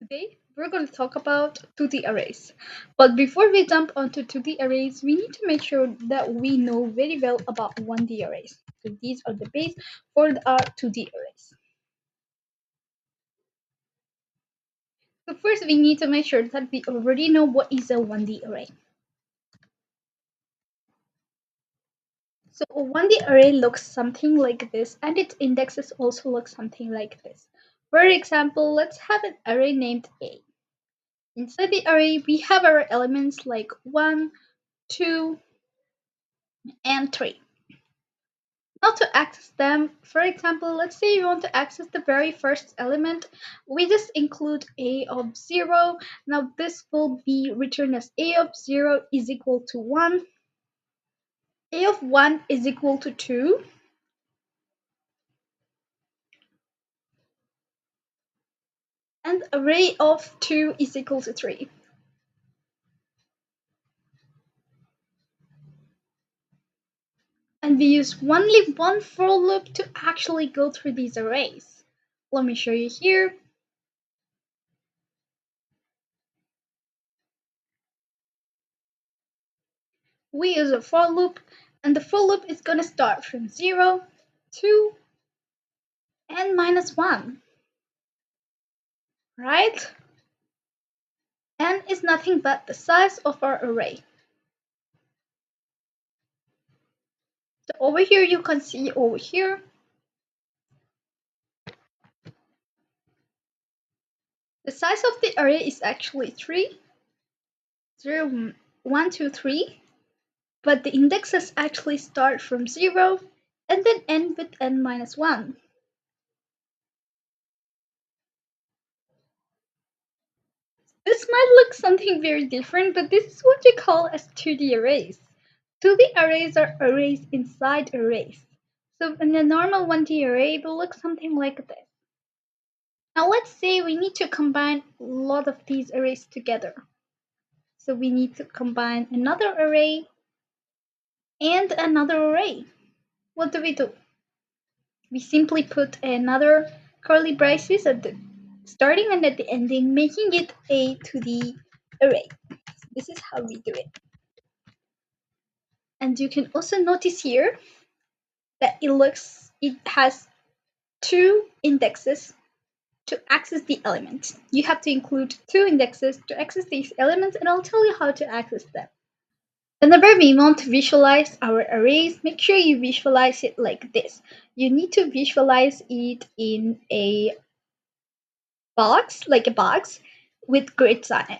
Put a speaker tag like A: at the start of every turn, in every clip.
A: Today, we're going to talk about 2D arrays. But before we jump onto 2D arrays, we need to make sure that we know very well about 1D arrays. So these are the base for our 2D arrays. So first, we need to make sure that we already know what is a 1D array. So a 1D array looks something like this, and its indexes also look something like this. For example, let's have an array named A. Inside the array, we have our elements like 1, 2, and 3. Now to access them, for example, let's say you want to access the very first element, we just include a of 0. Now this will be returned as a of 0 is equal to 1, a of 1 is equal to 2, and array of 2 is equal to 3. And we use only one for loop to actually go through these arrays. Let me show you here. We use a for loop, and the for loop is going to start from 0, 2, and minus 1, right? N is nothing but the size of our array. So over here you can see over here, the size of the array is actually 3, 0, 1, 2, 3, but the indexes actually start from 0 and then end with n minus 1. This might look something very different, but this is what you call as 2D arrays. 2D arrays are arrays inside arrays. So in a normal 1D array, it will look something like this. Now let's say we need to combine a lot of these arrays together. So we need to combine another array and another array. What do? We simply put another curly braces at the starting and at the ending, making it a 2D array. This is how we do it. And you can also notice here that it has two indexes to access the element. You have to include two indexes to access these elements, and I'll tell you how to access them. Whenever we want to visualize our arrays, make sure you visualize it like this. You need to visualize it in a box, like a box, with grids on it.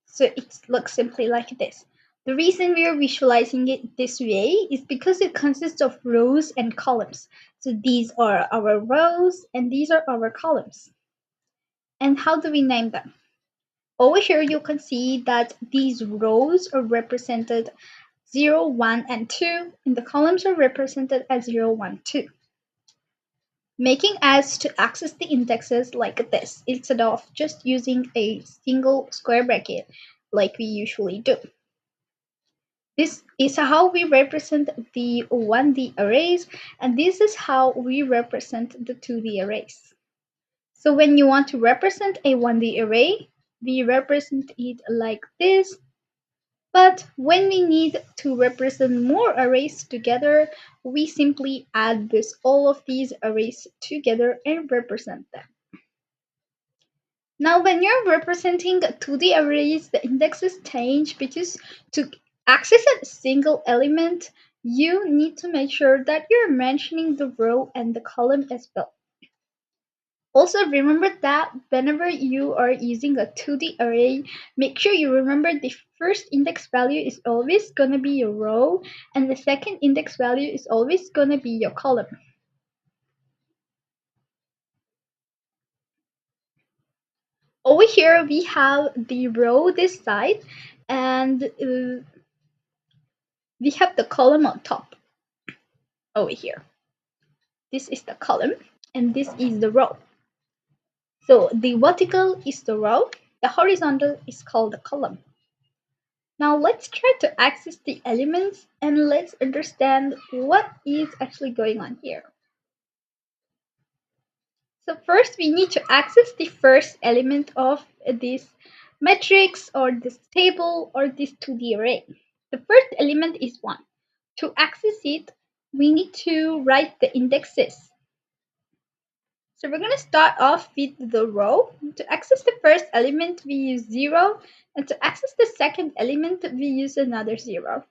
A: So it looks simply like this. The reason we are visualizing it this way is because it consists of rows and columns. So these are our rows and these are our columns. And how do we name them? Over here you can see that these rows are represented 0, 1, and 2, and the columns are represented as 0, 1, 2, making us to access the indexes like this instead of just using a single square bracket like we usually do. This is how we represent the 1D arrays, and this is how we represent the 2D arrays. So when you want to represent a 1D array, we represent it like this. But when we need to represent more arrays together, we simply add all of these arrays together and represent them. Now, when you're representing 2D arrays, the indexes change because to access a single element, you need to make sure that you're mentioning the row and the column as well. Also, remember that whenever you are using a 2D array, make sure you remember the first index value is always going to be your row, and the second index value is always going to be your column. Over here, we have the row this side, and we have the column on top over here. This is the column, and this is the row. So the vertical is the row, the horizontal is called the column. Now let's try to access the elements and let's understand what is actually going on here. So first we need to access the first element of this matrix or this table or this 2D array. The first element is 1. To access it, we need to write the indexes. So we're going to start off with the row. To access the first element, we use 0, and to access the second element, we use another 0.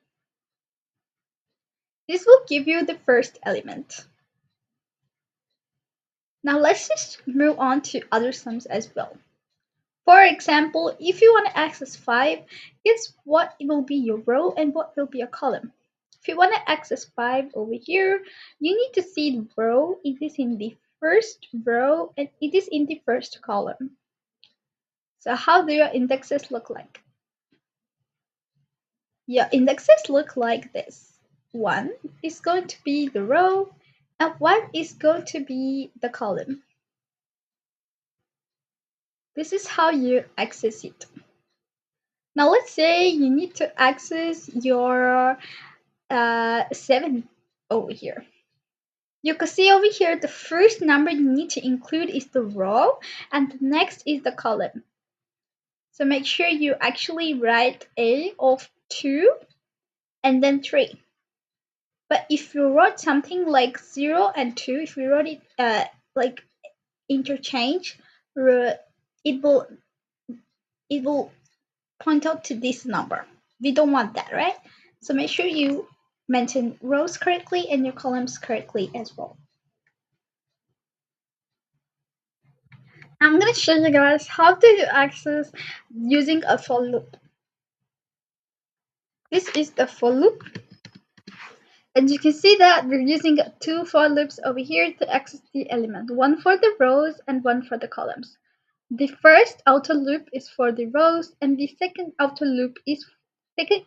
A: This will give you the first element. Now let's just move on to other sums as well. For example, if you want to access 5, guess what will be your row and what will be a column. If you want to access 5 over here, you need to see the row. It is in the first row and it is in the first column. So how do your indexes look like? Your indexes look like this. 1 is going to be the row and 1 is going to be the column. This is how you access it. Now let's say you need to access your 7 over here. You can see over here the first number you need to include is the row and the next is the column. So make sure you actually write A of 2 and then 3. But if you wrote something like 0 and 2, if you wrote it like interchange, it will point out to this number. We don't want that, right? So make sure you mention rows correctly and your columns correctly as well. I'm going to show you guys how to access using a for loop. This is the for loop. And you can see that we're using 2 for loops over here to access the element. One for the rows and one for the columns. The first outer loop is for the rows and the second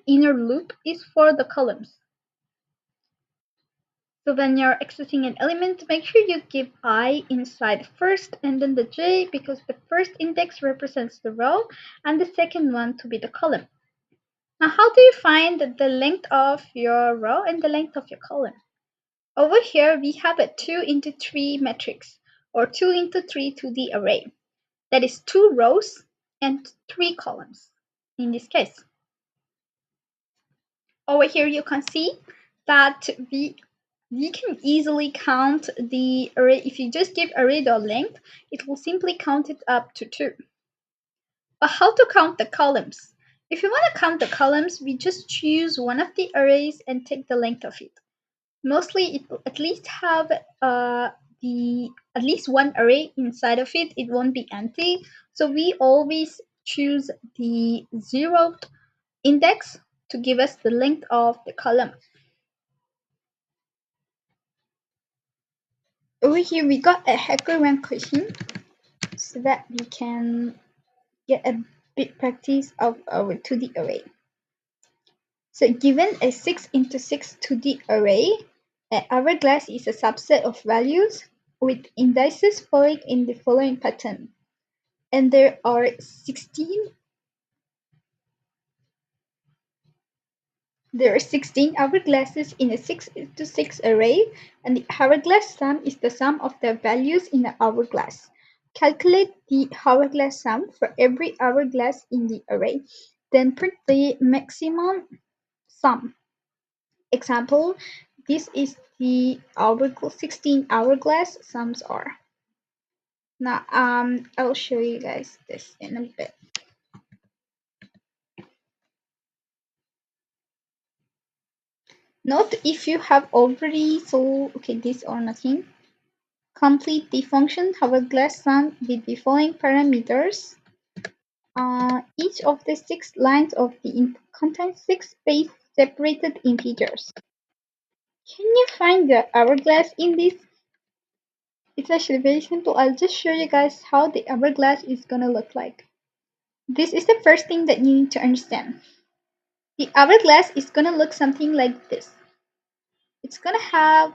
A: inner loop is for the columns. So when you're accessing an element, make sure you give I inside first and then the j, because the first index represents the row and the second one to be the column. Now how do you find the length of your row and the length of your column? Over here we have a 2 into 3 matrix or 2 into 3 2D array. That is 2 rows and 3 columns in this case. Over here you can see that we can easily count the array. If you just give array the length, it will simply count it up to 2. But how to count the columns? If you want to count the columns, we just choose one of the arrays and take the length of it. Mostly it will at least have at least one array inside of it. It won't be empty. So we always choose the 0th index to give us the length of the column. Over here we got a HackerRank question so that we can get a bit practice of our 2D array. So given a 6 into 6 2D array, an hourglass is a subset of values with indices following in the following pattern. And there are 16 hourglasses in a 6 into 6 array, and the hourglass sum is the sum of the values in the hourglass. Calculate the hourglass sum for every hourglass in the array, then print the maximum sum. Example, this is the 16 hourglass sums are. Now, I'll show you guys this in a bit. Note if you have already this or nothing, complete the function hourglass sum with the following parameters. Each of the 6 lines of the input contains 6 space separated integers. Can you find the hourglass in this? It's actually very simple. I'll just show you guys how the hourglass is gonna look like. This is the first thing that you need to understand. The hourglass is gonna look something like this. It's gonna have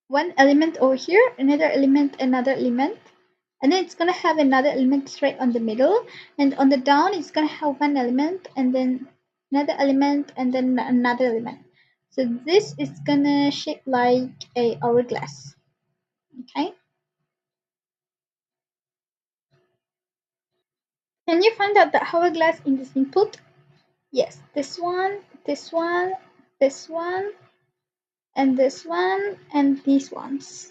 A: one element over here, another element, and then it's gonna have another element straight on the middle, and on the down it's gonna have one element and then another element and then another element. So this is gonna shape like a hourglass. Okay. Can you find out the hourglass in this input? Yes, this one, this one, this one, and this one, and these ones.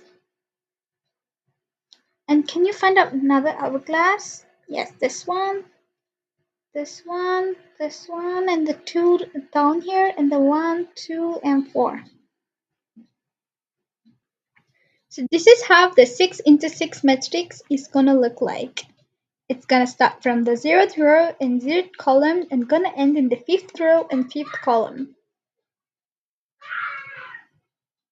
A: And can you find out another hourglass? Yes, this one, this one, this one, and the two down here, and the 1, 2, and 4. So this is how the 6 into 6 matrix is gonna look like. It's gonna start from the 0th row and 0th column and gonna end in the 5th row and 5th column.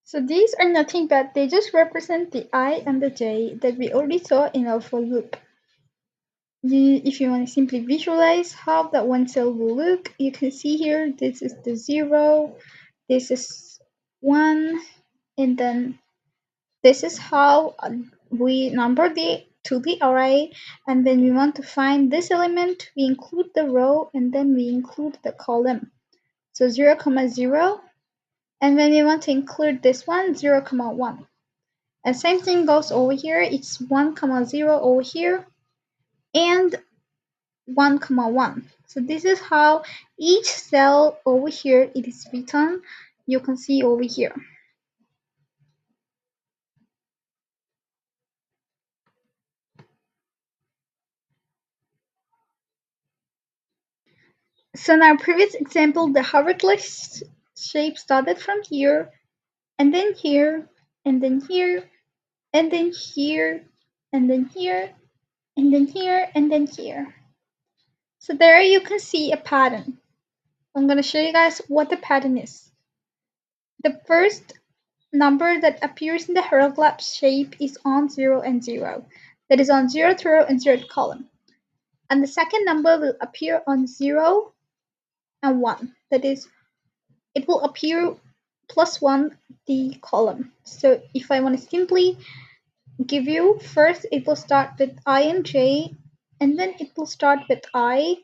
A: So these are nothing but they just represent the I and the J that we already saw in our for loop. If you want to simply visualize how that one cell will look, you can see here this is the 0, this is 1, and then this is how we number the to the array, and then we want to find this element, we include the row and then we include the column. So 0, 0, and when we want to include this one, 0, 1. And same thing goes over here, it's 1, 0 over here, and 1, 1. So this is how each cell over here it is written. You can see over here. So in our previous example, the hourglass shape started from here, and then here, and then here, and then here, and then here, and then here, and then here. So there you can see a pattern. I'm going to show you guys what the pattern is. The first number that appears in the hourglass shape is on 0 and 0. That is on 0th row and 0th column. And the second number will appear on 0 and 1. That is, it will appear plus 1 the column. So if I want to simply give you, first it will start with I and J, and then it will start with I,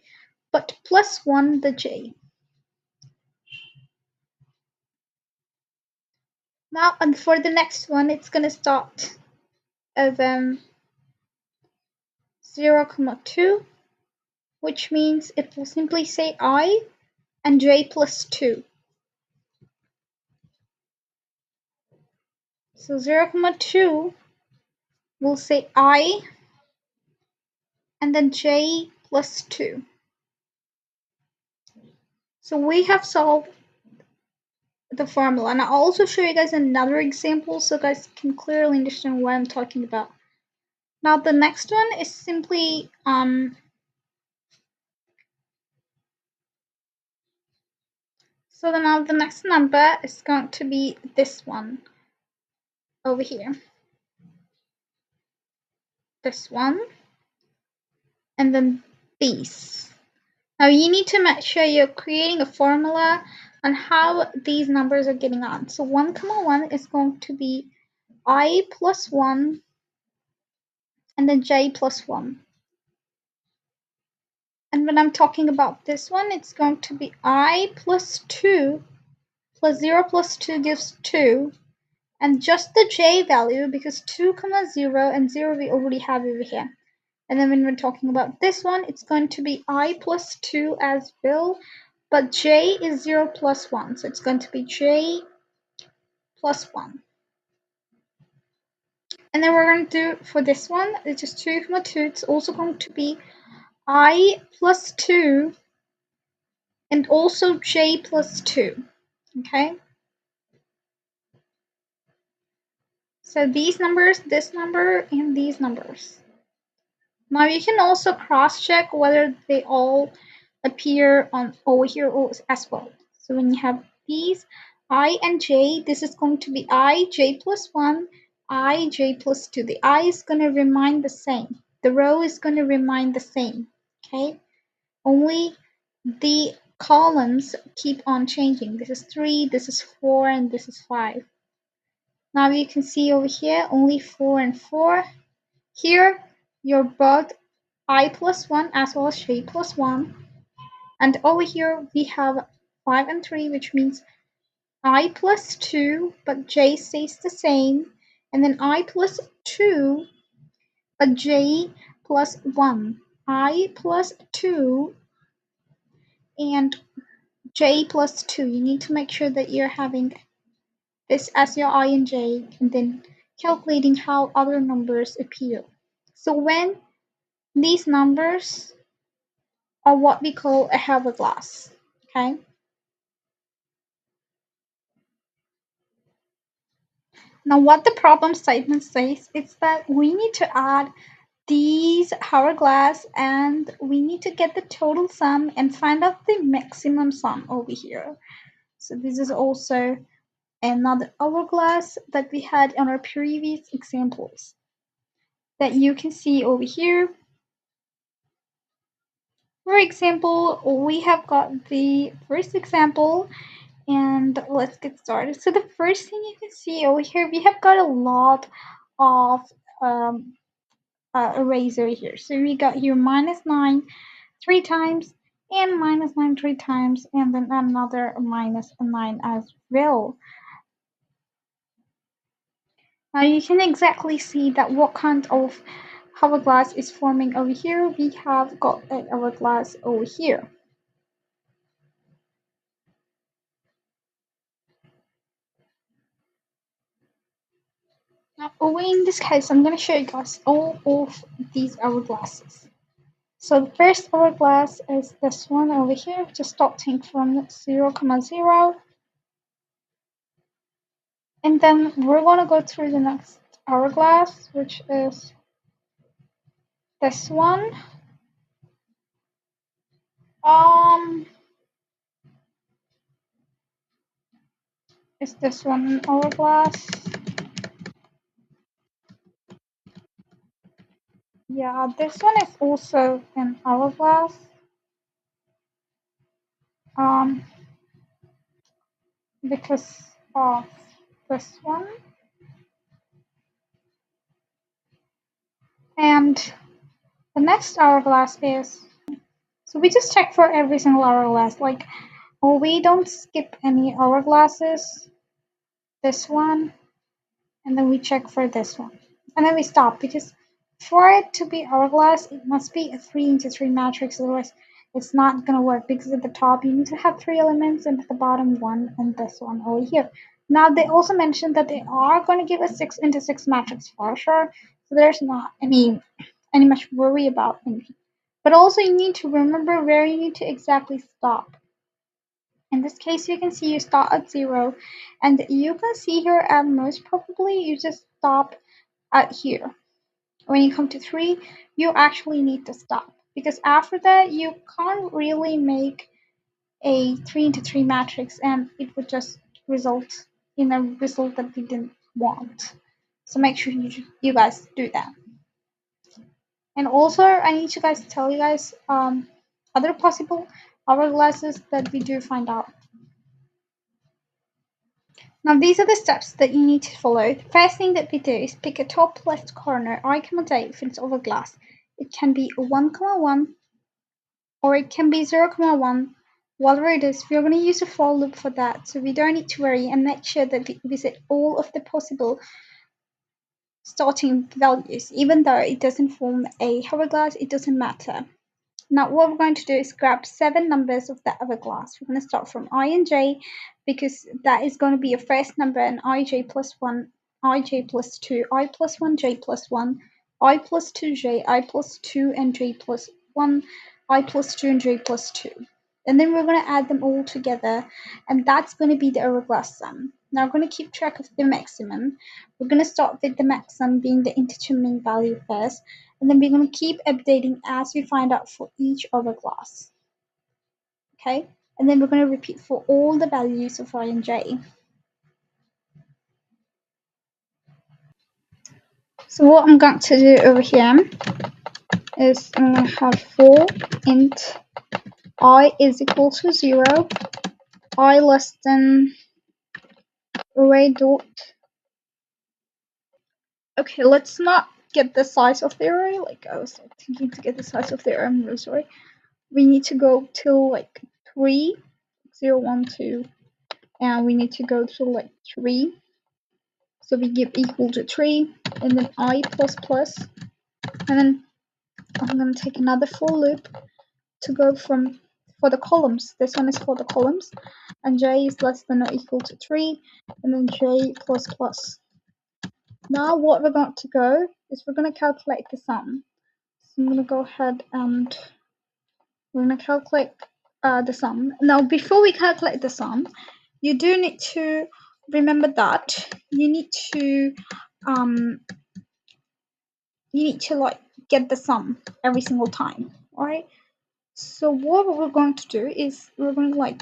A: but plus 1 the J. Now, and for the next one, it's going to start as 0, 2, which means it will simply say I and J plus 2. So 0, 2 will say I and then J plus 2. So we have solved the formula, and I'll also show you guys another example so guys can clearly understand what I'm talking about. Now the next one is simply so now the next number is going to be this one over here, this one, and then these. Now you need to make sure you're creating a formula on how these numbers are getting on. So 1, 1 is going to be I plus 1 and then J plus 1. And when I'm talking about this one, it's going to be I plus 2 plus 0 plus 2 gives 2. And just the J value, because 2, 0 and 0 we already have over here. And then when we're talking about this one, it's going to be I plus 2 as well, but J is 0 plus 1. So it's going to be J plus 1. And then we're going to do for this one, which is 2, 2, it's also going to be I plus 2 and also J plus 2. Okay? So these numbers, this number, and these numbers. Now you can also cross-check whether they all appear on over here as well. So when you have these I and J, this is going to be I, J plus 1, I, J plus 2. The I is going to remain the same. The row is going to remain the same. Okay? Only the columns keep on changing. This is 3, this is 4, and this is 5. Now you can see over here only 4 and 4. Here you're both I plus 1 as well as J plus 1. And over here we have 5 and 3, which means I plus 2, but J stays the same. And then I plus 2, but J plus 1. I plus 2 and j plus 2. You need to make sure that you're having this as your I and j, and then calculating how other numbers appear. So when these numbers are what we call a hourglass, okay? Now what the problem statement says is that we need to add these hourglass and we need to get the total sum and find out the maximum sum over here. So this is also another hourglass that we had on our previous examples that you can see over here. For example, we have got the first example and let's get started. So the first thing you can see over here, we have got a lot of eraser here. So we got here -9 3 times and -9 3 times and then another -9 as well. Now you can exactly see that what kind of hourglass is forming over here. We have got an hourglass over here. Now in this case, I'm going to show you guys all of these hourglasses. So the first hourglass is this one over here, just starting from 0, 0. And then we're going to go through the next hourglass, which is this one. Is this one an hourglass? Yeah, this one is also an hourglass. Um, because of this one. And the next hourglass is, so we just check for every single hourglass, like, oh, we don't skip any hourglasses. This one, and then we check for this one. And then we stop because for it to be hourglass, it must be a 3 into 3 matrix, otherwise it's not gonna work because at the top you need to have 3 elements and at the bottom 1 and this one over here. Now they also mentioned that they are going to give a 6 into 6 matrix for sure, so there's not any much worry about anything. But also you need to remember where you need to exactly stop. In this case, you can see you start at 0, and you can see here at most probably you just stop at here. When you come to 3, you actually need to stop because after that you can't really make a 3 into 3 matrix and it would just result in a result that we didn't want. So make sure you guys do that. And also I need to tell you guys other possible hourglasses that we do find out. Now these are the steps that you need to follow. The first thing that we do is pick a top left corner, I, j if it's hourglass. It can be 1, 1 or it can be 0, 1. Whatever it is, we're going to use a for loop for that, so we don't need to worry and make sure that we visit all of the possible starting values. Even though it doesn't form a hourglass, it doesn't matter. Now what we're going to do is grab 7 numbers of that hourglass. We're going to start from I and j because that is going to be your first number, and ij plus 1, ij plus 2, I plus 1, j plus 1, I plus 2, j, I plus 2, and j plus 1, I plus 2, and j plus 2. And then we're going to add them all together, and that's going to be the hourglass sum. Now we're going to keep track of the maximum. We're going to start with the maximum being the integer mean value first, and then we're going to keep updating as we find out for each hourglass. Okay, and then we're going to repeat for all the values of I and j. So what I'm going to do over here is I'm going to have for int I is equal to 0, I less than array dot. Okay, let's not get the size of the array. Like I was thinking to get the size of the array. I'm really sorry. We need to go till like 3, 0, 1, 2, and we need to go to like 3. So we give equal to 3, and then I plus plus, and then I'm going to take another for loop to go from for the columns. This one is for the columns, and j is less than or equal to 3, and then j plus plus. Now what we're going to go is we're going to calculate the sum. So I'm going to go ahead and we're going to calculate the sum. Now before we calculate the sum, you do need to remember that you need to like get the sum every single time. Alright? So what we're going to do is we're going to like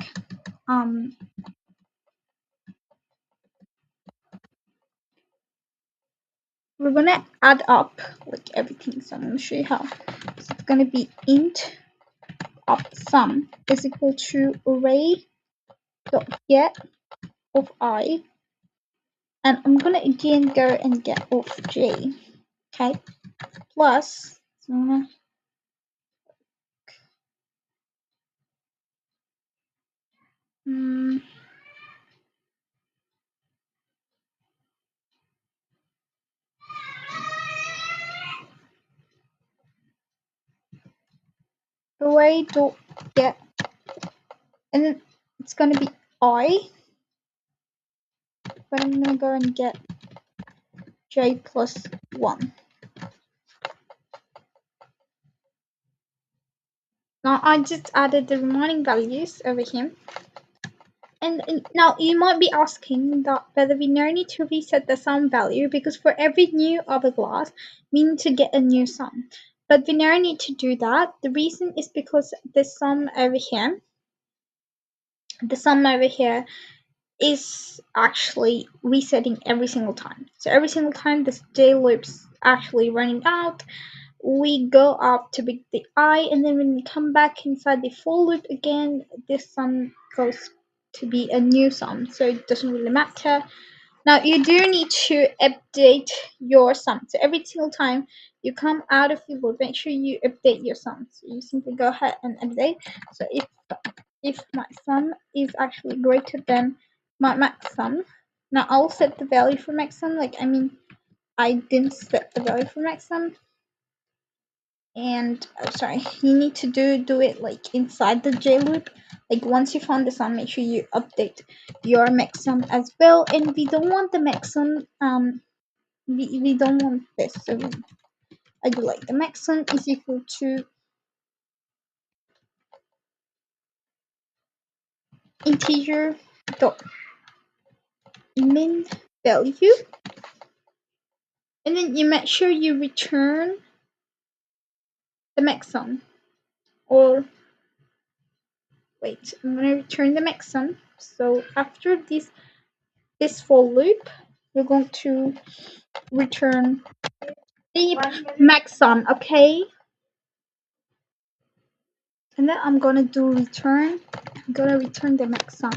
A: we're gonna add up like everything. So I'm gonna show you how. So it's gonna be int up sum is equal to array dot get of I, and I'm gonna again go and get of j. Okay, plus so I'm gonna array dot get, and then it's gonna be I, but I'm gonna go and get j plus 1. Now I just added the remaining values over here. And now you might be asking that whether we now need to reset the sum value, because for every new hourglass we need to get a new sum. But we now need to do that. The reason is because the sum over here is actually resetting every single time. So every single time this j loop's actually running out, we go up to be the I, and then when we come back inside the for loop again, this sum goes to be a new sum, so it doesn't really matter. Now you do need to update your sum. So every single time you come out of the loop, make sure you update your sum. So you simply go ahead and update. So if my sum is actually greater than my max sum, now I'll set the value for max sum. I didn't set the value for max sum. And sorry, you need to do it like inside the j loop. Like once you found the sum, make sure you update your max sum as well. And we don't want the max sum, we don't want this, so I do like the max sum is equal to integer dot min value, and then you make sure you return the max sum. Or wait, I'm gonna return the max sum. So after this for loop, we're going to return the max sum, okay? And then I'm gonna do return. I'm gonna return the max sum.